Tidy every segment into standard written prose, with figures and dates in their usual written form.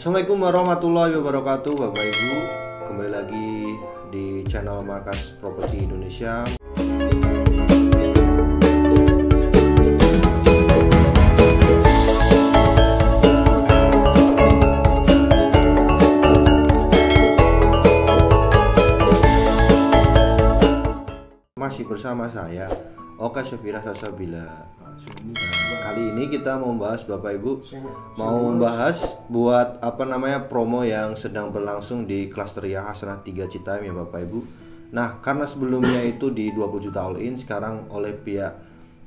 Assalamualaikum warahmatullahi wabarakatuh, Bapak Ibu. Kembali lagi di channel Markas Properti Indonesia. Masih bersama saya, Oka Syafira Sasabila. Kali ini kita mau membahas, Bapak Ibu, buat promo yang sedang berlangsung di Klaster Ria Hasanah 3 Citayam ya Bapak Ibu. Nah, karena sebelumnya itu di 20 juta all in, sekarang oleh pihak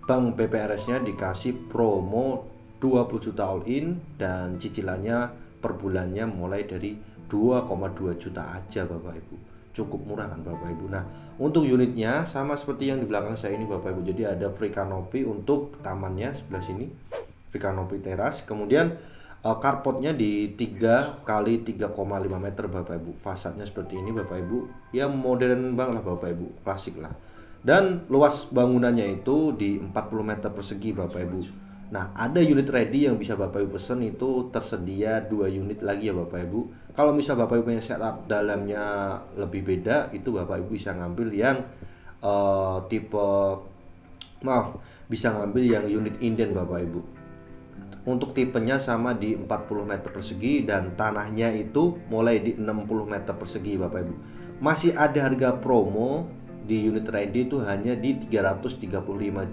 Bank PPRS-nya dikasih promo 20 juta all in dan cicilannya per bulannya mulai dari 2,2 juta aja Bapak Ibu. Cukup murah kan Bapak Ibu. Nah, untuk unitnya sama seperti yang di belakang saya ini Bapak Ibu. Jadi ada free canopy untuk tamannya sebelah sini, free canopy teras. Kemudian carportnya di 3 kali 3,5 meter Bapak Ibu. Fasadnya seperti ini Bapak Ibu. Ya modern banget lah Bapak Ibu, klasik lah. Dan luas bangunannya itu di 40 meter persegi Bapak Ibu. Nah, ada unit ready yang bisa Bapak Ibu pesen, itu tersedia 2 unit lagi ya Bapak Ibu. Kalau misal Bapak Ibu punya setup dalamnya lebih beda, itu Bapak Ibu bisa ngambil yang bisa ngambil yang unit inden Bapak Ibu. Untuk tipenya sama di 40 meter persegi dan tanahnya itu mulai di 60 meter persegi Bapak Ibu. Masih ada harga promo di unit ready itu hanya di 335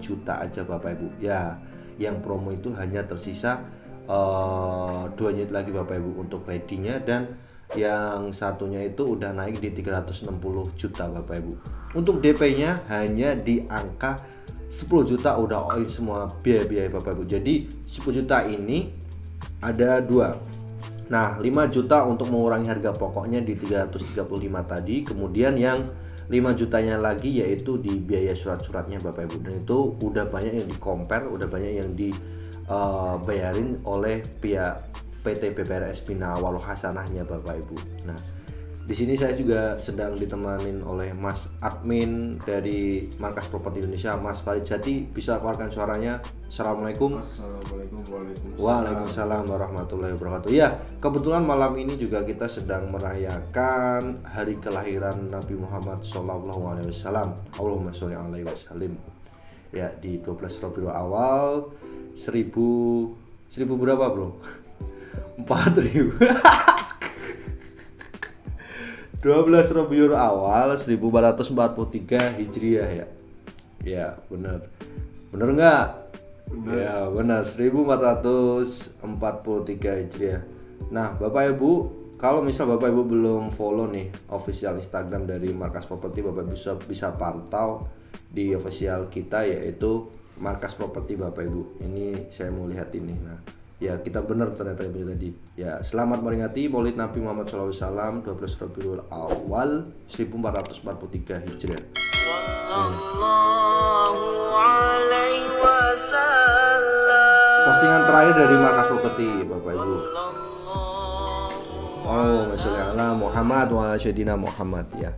juta aja Bapak Ibu. Ya, yang promo itu hanya tersisa 2 unit lagi Bapak Ibu untuk ready-nya, dan yang satunya itu udah naik di 360 juta Bapak Ibu. Untuk DP-nya hanya di angka 10 juta udah all in semua biaya-biaya Bapak Ibu. Jadi 10 juta ini ada 2. Nah, 5 juta untuk mengurangi harga pokoknya di 335 tadi. Kemudian yang 5 jutanya lagi yaitu di biaya surat-suratnya Bapak Ibu. Dan itu udah banyak yang di compare, udah banyak yang dibayarin oleh pihak PT PPRS Bina Awal Hasanahnya Bapak Ibu. Nah, di sini saya juga sedang ditemanin oleh Mas Admin dari Markas Properti Indonesia, Mas Farid Jati. Bisa keluarkan suaranya. Assalamualaikum. Assalamualaikum. Waalaikumsalam warahmatullahi wabarakatuh. Ya, kebetulan malam ini juga kita sedang merayakan hari kelahiran Nabi Muhammad SAW. Allahumma sholli alaihi wasallim. Ya, di 12 Rabiul Awal 1000 berapa bro? 4000 12 Rabiul Awal 1443 Hijriah ya. Ya, benar. Benar enggak? Ya, benar, 1443 Hijriah. Nah, Bapak Ibu, kalau misal Bapak Ibu belum follow nih official Instagram dari Markas Properti, Bapak bisa pantau di official kita yaitu Markas Properti Bapak Ibu. Ini saya mau lihat ini. Nah, ya kita benar ternyata tadi. Ya, selamat memperingati Maulid Nabi Muhammad SAW 12 Rabiul Awal 1443 Hijriah. Postingan terakhir dari Markas Properti Bapak Ibu. Oh, masyaallah Muhammad wa Sayyidina Muhammad ya.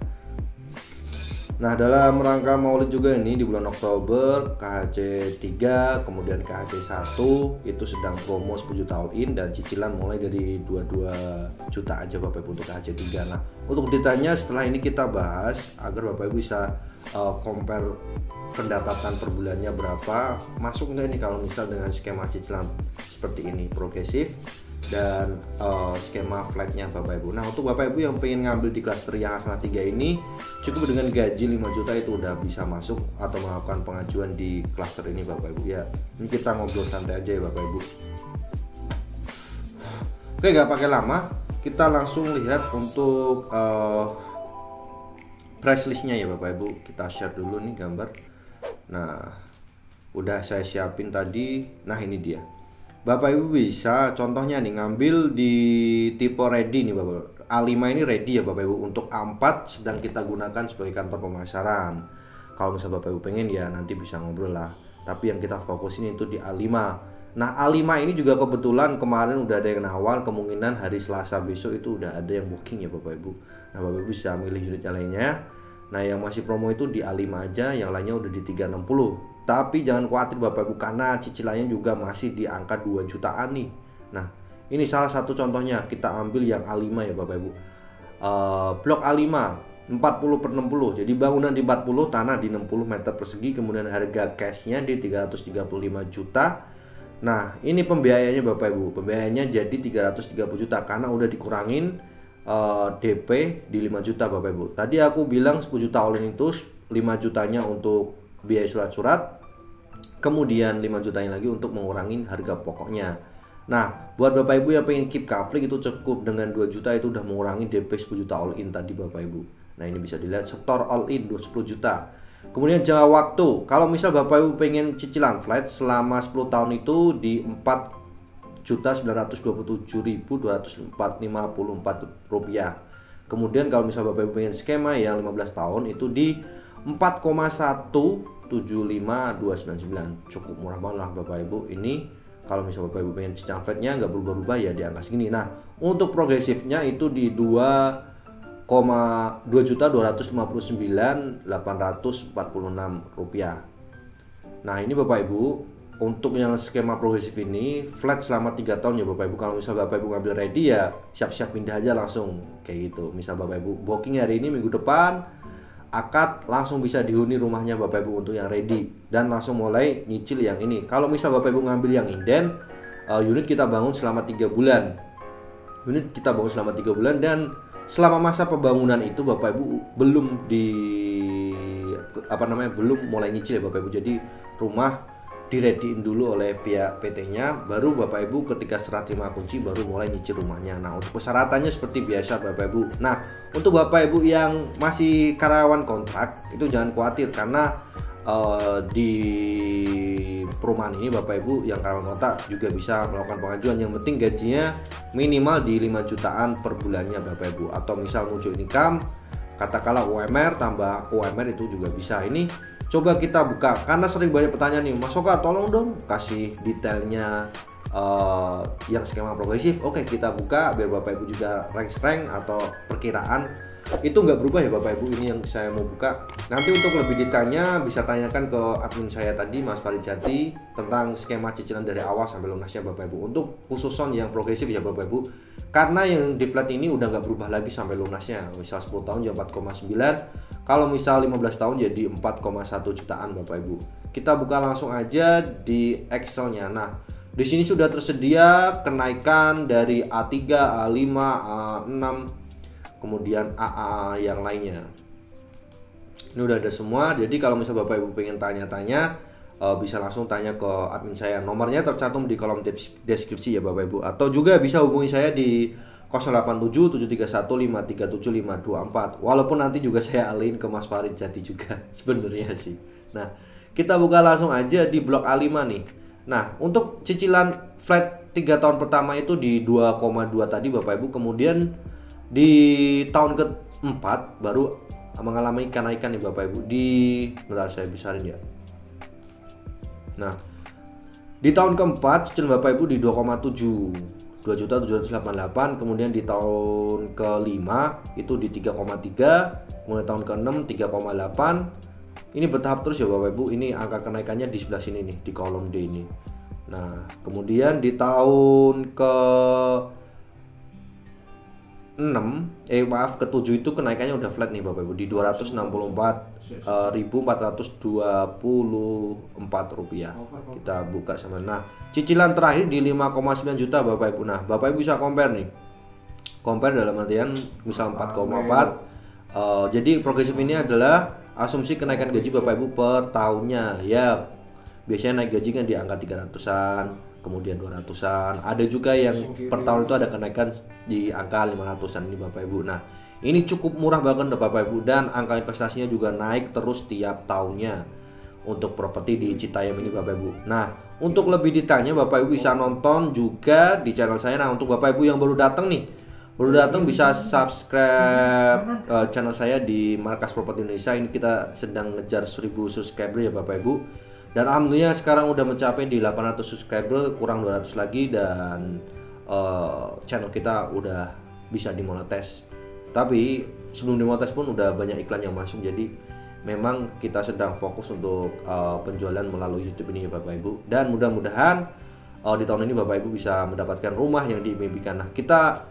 Nah, dalam rangka Maulid juga ini di bulan Oktober KHC 3 kemudian KHC 1 itu sedang promo 10 juta all in dan cicilan mulai dari 22 juta aja Bapak Ibu untuk KHC 3. Nah, untuk detailnya setelah ini kita bahas agar Bapak Ibu bisa compare pendapatan per bulannya berapa, masuk nggak ini kalau misal dengan skema cicilan seperti ini progresif dan skema flatnya Bapak Ibu. Nah, untuk Bapak Ibu yang pengen ngambil di Klaster Ria Hasanah 3 ini, cukup dengan gaji 5 juta itu udah bisa masuk atau melakukan pengajuan di klaster ini Bapak Ibu ya. Ini kita ngobrol santai aja ya Bapak Ibu. Oke, nggak pakai lama, kita langsung lihat untuk price listnya ya Bapak Ibu. Kita share dulu nih gambar. Nah, udah saya siapin tadi. Nah, ini dia. Bapak Ibu bisa contohnya nih ngambil di tipe ready nih Bapak. A5 ini ready ya Bapak Ibu. Untuk A4 sedang kita gunakan sebagai kantor pemasaran. Kalau misalnya Bapak Ibu pengen ya nanti bisa ngobrol lah. Tapi yang kita fokusin itu di A5. Nah, A5 ini juga kebetulan kemarin udah ada yang nawar, kemungkinan hari Selasa besok itu udah ada yang booking ya Bapak Ibu. Nah, Bapak Ibu bisa milih unit yang lainnya. Nah, yang masih promo itu di A5 aja, yang lainnya udah di 360. Tapi jangan khawatir Bapak Ibu, karena cicilannya juga masih di angka 2 jutaan nih. Nah, Ini salah satu contohnya, kita ambil yang A5 ya Bapak Ibu. Blok A5 40/60, jadi bangunan di 40, tanah di 60 meter persegi, kemudian harga cashnya di 335 juta. Nah ini pembiayaannya Bapak Ibu, pembiayaannya jadi 330 juta karena udah dikurangin DP di 5 juta Bapak Ibu. Tadi aku bilang 10 juta all in itu 5 jutanya untuk biaya surat-surat, kemudian 5 jutanya lagi untuk mengurangi harga pokoknya. Nah buat Bapak Ibu yang pengen keep kafling itu cukup dengan 2 juta itu udah mengurangi DP 10 juta all in tadi Bapak Ibu. Nah ini bisa dilihat sektor all in 10 juta. Kemudian jangka waktu, kalau misal Bapak Ibu pengen cicilan flat selama 10 tahun itu di 4.927.254 rupiah. Kemudian kalau misal Bapak Ibu pengen skema yang 15 tahun itu di 4,175299. Cukup murah banget lah Bapak Ibu. Ini kalau misal Bapak Ibu pengen cicilan flatnya nggak berubah-ubah ya di angka segini. Nah untuk progresifnya itu di 2.259.846 rupiah. Nah ini Bapak Ibu untuk yang skema progresif ini flat selama 3 tahun ya Bapak Ibu. Kalau misal Bapak Ibu ngambil ready ya siap-siap pindah aja langsung kayak gitu. Misal Bapak Ibu booking hari ini, minggu depan akad langsung bisa dihuni rumahnya Bapak Ibu untuk yang ready dan langsung mulai nyicil yang ini. Kalau misal Bapak Ibu ngambil yang inden, unit kita bangun selama 3 bulan. Unit kita bangun selama 3 bulan dan selama masa pembangunan itu Bapak Ibu belum belum mulai nyicil ya Bapak Ibu. Jadi rumah direadiin dulu oleh pihak PT-nya, baru Bapak Ibu ketika serah terima kunci baru mulai nyicil rumahnya. Nah untuk persyaratannya seperti biasa Bapak Ibu. Nah untuk Bapak Ibu yang masih karyawan kontrak itu jangan khawatir karena di perumahan ini Bapak Ibu yang karyawan kontrak juga bisa melakukan pengajuan. Yang penting gajinya minimal di 5 jutaan per bulannya Bapak Ibu, atau misal muncul income katakanlah UMR tambah UMR itu juga bisa. Ini coba kita buka karena sering banyak pertanyaan nih, Mas Oka tolong dong kasih detailnya yang skema progresif. Oke kita buka biar Bapak Ibu juga rank atau perkiraan itu nggak berubah ya Bapak Ibu. Ini yang saya mau buka. Nanti untuk lebih detailnya bisa tanyakan ke admin saya tadi Mas Farid Jati tentang skema cicilan dari awal sampai lunasnya Bapak Ibu. Untuk khususon yang progresif ya Bapak Ibu, karena yang di flat ini udah nggak berubah lagi sampai lunasnya. Misal 10 tahun jadi 4,9, kalau misal 15 tahun jadi 4,1 jutaan Bapak Ibu. Kita buka langsung aja di Excelnya. Nah di sini sudah tersedia kenaikan dari A3, A5, A6, kemudian AA yang lainnya. Ini udah ada semua. Jadi kalau misalnya Bapak Ibu pengen tanya-tanya bisa langsung tanya ke admin saya. Nomornya tercantum di kolom deskripsi ya Bapak Ibu. Atau juga bisa hubungi saya di 087731537524. Walaupun nanti juga saya alihin ke Mas Farid Jati juga sebenarnya sih. Nah kita buka langsung aja di blok A5 nih. Nah untuk cicilan flat 3 tahun pertama itu di 2,2 tadi Bapak Ibu. Kemudian di tahun keempat baru mengalami kenaikan nih Bapak Ibu. Bentar saya besarin ya. Nah di tahun keempat cicilan Bapak Ibu di 2,7, 2.788. Kemudian di tahun kelima itu di 3,3, kemudian tahun ke-6 3,8. Ini bertahap terus ya Bapak Ibu. Ini angka kenaikannya di sebelah sini nih, di kolom D ini. Nah kemudian di tahun ke-7 itu kenaikannya udah flat nih Bapak Ibu di 264.424 rupiah. Kita buka sama. Nah cicilan terakhir di 5,9 juta Bapak Ibu. Nah Bapak Ibu bisa compare nih, compare dalam artian misal 4,4. Jadi progresif ini adalah asumsi kenaikan gaji Bapak Ibu per tahunnya ya. Biasanya naik gaji kan di angka 300-an, kemudian 200-an. Ada juga yang per tahun itu ada kenaikan di angka 500-an ini Bapak Ibu. Nah ini cukup murah banget Bapak Ibu, dan angka investasinya juga naik terus tiap tahunnya untuk properti di Citayam ini Bapak Ibu. Nah untuk lebih detailnya Bapak Ibu bisa nonton juga di channel saya. Nah untuk Bapak Ibu yang baru datang bisa subscribe channel saya di Markas Properti Indonesia. Ini kita sedang ngejar 1000 subscriber ya Bapak Ibu. Dan alhamdulillah sekarang udah mencapai di 800 subscriber, kurang 200 lagi, dan channel kita udah bisa dimonetis. Tapi sebelum dimonetis pun udah banyak iklan yang masuk. Jadi memang kita sedang fokus untuk penjualan melalui YouTube ini ya Bapak Ibu. Dan mudah-mudahan di tahun ini Bapak Ibu bisa mendapatkan rumah yang diimpikan. Nah, kita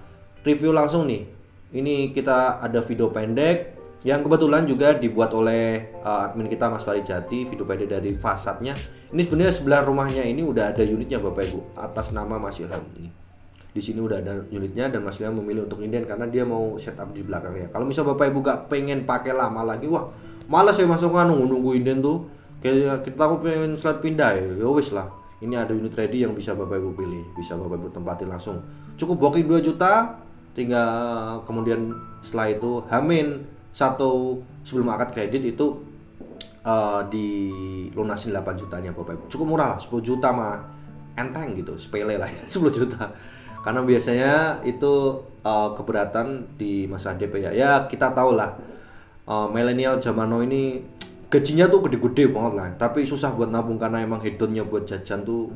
review langsung nih. Ini kita ada video pendek yang kebetulan juga dibuat oleh admin kita Mas Farid Jati, video pendek dari fasadnya. Ini sebenarnya sebelah rumahnya ini udah ada unitnya Bapak Ibu atas nama Mas Ilham ini. Di sini udah ada unitnya dan Mas Ilham memilih untuk inden karena dia mau setup di belakangnya. Kalau misal Bapak Ibu gak pengen pakai lama lagi, wah malas ya masuk kan nunggu inden tuh. Kayak kita aku pengen slide pindah ya wis lah. Ini ada unit ready yang bisa Bapak Ibu pilih, bisa Bapak Ibu tempatin langsung. Cukup booking 2 juta, tinggal kemudian setelah itu Hamin 1 sebelum akad kredit itu dilunasin 8 jutanya Bapak Ibu. Cukup murah lah, 10 juta mah enteng gitu, sepele lah ya, 10 juta. Karena biasanya itu keberatan di masa DP ya. Ya kita tahu lah, milenial zaman now ini gajinya tuh gede-gede banget lah. Tapi susah buat nabung karena emang hedonnya buat jajan tuh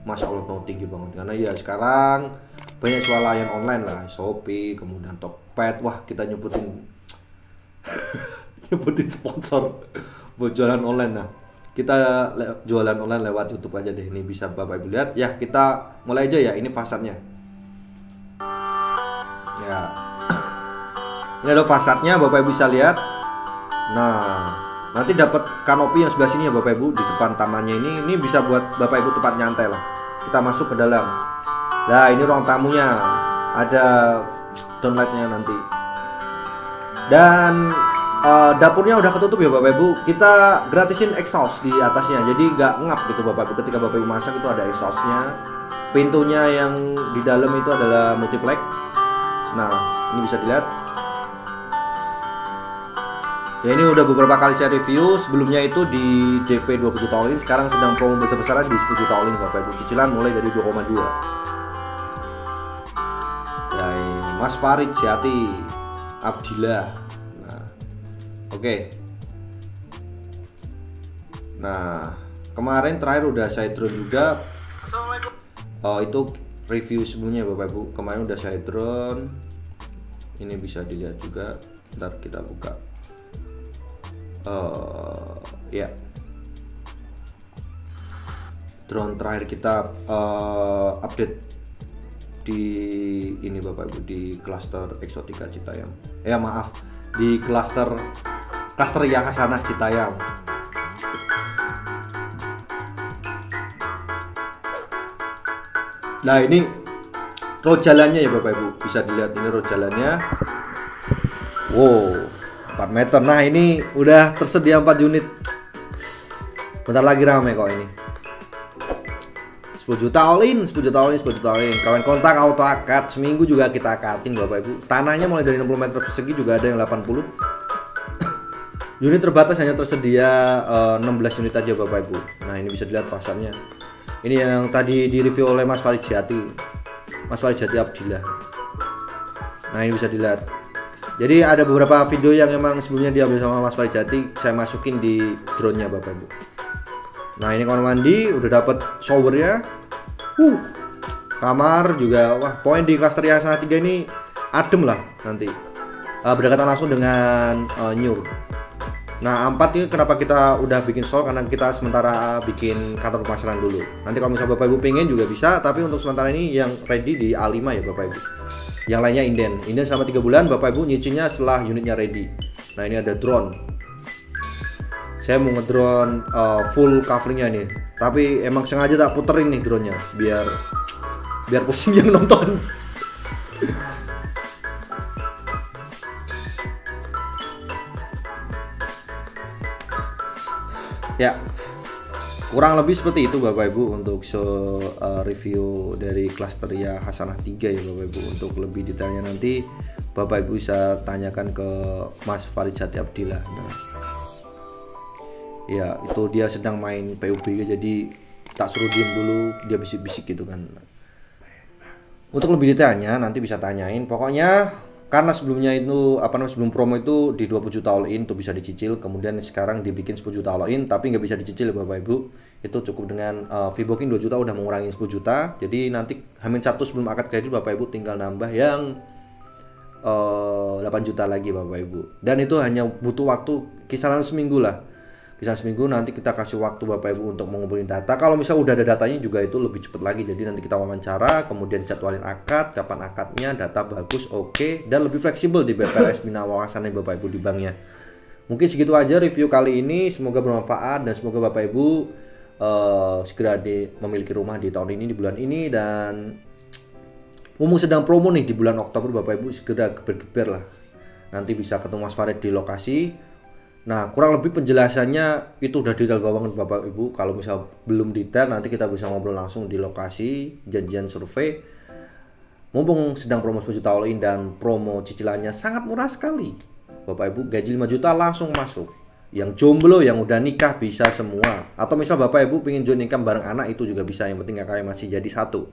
Masya Allah mau tinggi banget. Karena ya sekarang banyak swalayan online lah, Shopee, kemudian Tokped. Wah kita nyebutin nyebutin sponsor buat jualan online. Nah kita jualan online lewat YouTube aja deh. Ini bisa Bapak Ibu lihat. Ya kita mulai aja ya, ini fasadnya. Ya, ini ada fasadnya Bapak Ibu bisa lihat. Nah, nanti dapat kanopi yang sebelah sini ya Bapak Ibu di depan tamannya ini bisa buat Bapak Ibu tempat nyantai lah. Kita masuk ke dalam. Nah, ini ruang tamunya. Ada downlightnya nanti. Dan dapurnya udah ketutup ya Bapak Ibu. Kita gratisin exhaust di atasnya. Jadi nggak ngap gitu Bapak Ibu. Ketika Bapak Ibu masak itu ada exhaustnya. Pintunya yang di dalam itu adalah multiplex. Nah, ini bisa dilihat. Ya ini udah beberapa kali saya review. Sebelumnya itu di DP 20 juta all in. Sekarang sedang promo besar-besaran di 10 juta all in Bapak Ibu. Cicilan mulai dari 2,2. Ya ini Mas Farid Jati Abdillah. Nah, oke. Nah, kemarin terakhir udah saya drone juga. Itu review sebelumnya Bapak Ibu. Kemarin udah saya drone. Ini bisa dilihat juga. Ntar kita buka. Ya. Drone terakhir kita update di ini Bapak Ibu di klaster Exotica Citayam. Maaf, di klaster ya Hasanah Citayam. Nah ini road jalannya ya Bapak Ibu, bisa dilihat ini road jalannya. Wow, 4 meter. Nah ini udah tersedia 4 unit. Bentar lagi rame kok ini. 10 juta all in, 10 juta all in, 10 juta all in. Kawan kontak auto akad, seminggu juga kita akadin Bapak Ibu. Tanahnya mulai dari 60 meter persegi juga ada yang 80. Unit terbatas hanya tersedia 16 unit aja Bapak Ibu. Nah ini bisa dilihat pasarnya. Ini yang tadi direview oleh Mas Farid Jati, Mas Farid Jati Abdillah. Nah ini bisa dilihat. Jadi ada beberapa video yang emang sebelumnya diambil sama Mas Farid Jati, saya masukin di drone-nya Bapak Ibu. Nah ini kamar mandi, udah dapat showernya. Kamar juga, wah poin di klaster Hasanah 3 ini adem lah nanti. Berdekatan langsung dengan Nyur. Nah A4 itu kenapa kita udah bikin sol, karena kita sementara bikin kantor pemasaran dulu. Nanti kalau misalnya Bapak Ibu pengen juga bisa, tapi untuk sementara ini yang ready di A5 ya Bapak Ibu. Yang lainnya inden selama 3 bulan Bapak Ibu nyicinya setelah unitnya ready. Nah ini ada drone. Saya mau ngedrone full coveringnya nih, tapi emang sengaja tak puterin nih drone-nya biar pusing yang nonton. Ya, kurang lebih seperti itu Bapak Ibu untuk review dari klaster ya Hasanah 3 ya Bapak Ibu. Untuk lebih detailnya nanti Bapak Ibu bisa tanyakan ke Mas Farid Jati Abdillah. Nah, ya itu dia sedang main PUBG, jadi tak suruh diem dulu, dia bisik-bisik gitu kan. Untuk lebih detailnya nanti bisa tanyain. Pokoknya karena sebelumnya itu sebelum promo itu di 20 juta all in tuh bisa dicicil, kemudian sekarang dibikin 10 juta all in tapi nggak bisa dicicil ya Bapak Ibu. Itu cukup dengan fee booking 2 juta udah mengurangi 10 juta. Jadi nanti H-1 sebelum akad kredit Bapak Ibu tinggal nambah yang 8 juta lagi Bapak Ibu. Dan itu hanya butuh waktu kisaran seminggu lah. Bisa seminggu, nanti kita kasih waktu Bapak Ibu untuk mengumpulin data. Kalau misal udah ada datanya juga itu lebih cepat lagi. Jadi nanti kita wawancara, kemudian jadwalin akad, kapan akadnya, data bagus, oke, dan lebih fleksibel di BPRS Bina Wawasan Bapak Ibu di banknya. Mungkin segitu aja review kali ini, semoga bermanfaat dan semoga Bapak Ibu segera memiliki rumah di tahun ini, di bulan ini. Dan mumpung sedang promo nih di bulan Oktober, Bapak Ibu segera geber-geber lah. Nanti bisa ketemu Mas Farid di lokasi. Nah, kurang lebih penjelasannya itu udah detail banget Bapak Ibu. Kalau misal belum detail, nanti kita bisa ngobrol langsung di lokasi, janjian survei. Mumpung sedang promo 10 juta all in dan promo cicilannya sangat murah sekali. Bapak Ibu, gaji 5 juta langsung masuk. Yang jomblo, yang udah nikah bisa semua. Atau misal Bapak Ibu pengen join income bareng anak, itu juga bisa. Yang penting kakaknya masih jadi satu.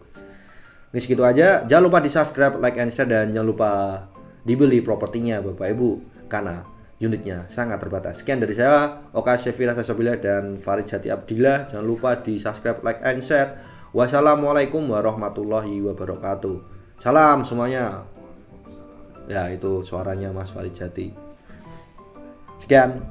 Ini segitu aja. Jangan lupa di subscribe, like, and share. Dan jangan lupa dibeli propertinya Bapak Ibu, karena unitnya sangat terbatas. Sekian dari saya, Oka Syefira Sasobila dan Farid Jati Abdillah. Jangan lupa di subscribe, like, and share. Wassalamualaikum warahmatullahi wabarakatuh. Salam semuanya. Ya, itu suaranya Mas Farid Jati. Sekian.